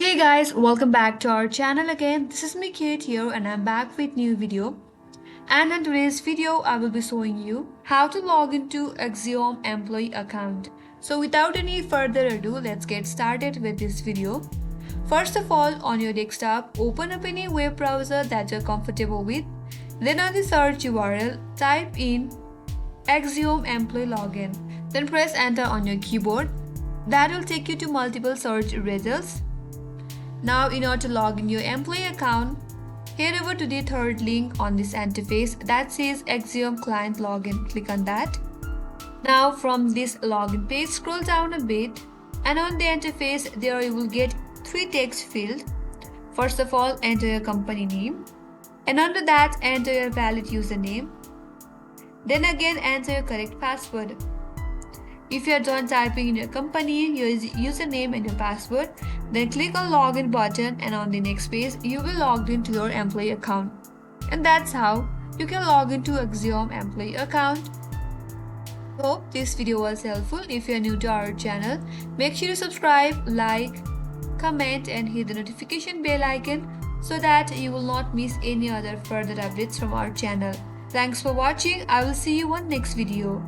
Hey guys, welcome back to our channel again. This is me Kate here and I'm back with new video. And in today's video, I will be showing you how to log into Axiom employee account. So without any further ado, let's get started with this video. First of all, on your desktop, open up any web browser that you're comfortable with. Then on the search URL, type in Axiom employee login. Then press enter on your keyboard. That will take you to multiple search results. Now, in order to log in your employee account, head over to the third link on this interface that says Axiom Client Login. Click on that. Now, from this login page, scroll down a bit, and on the interface, there you will get three text fields. First of all, enter your company name, and under that, enter your valid username. Then again, enter your correct password. If you are done typing in your company, your username and your password, then click on login button and on the next page, you will log into your employee account. And that's how you can log into Axiom employee account. Hope this video was helpful. If you are new to our channel, make sure to subscribe, like, comment and hit the notification bell icon so that you will not miss any other further updates from our channel. Thanks for watching. I will see you on next video.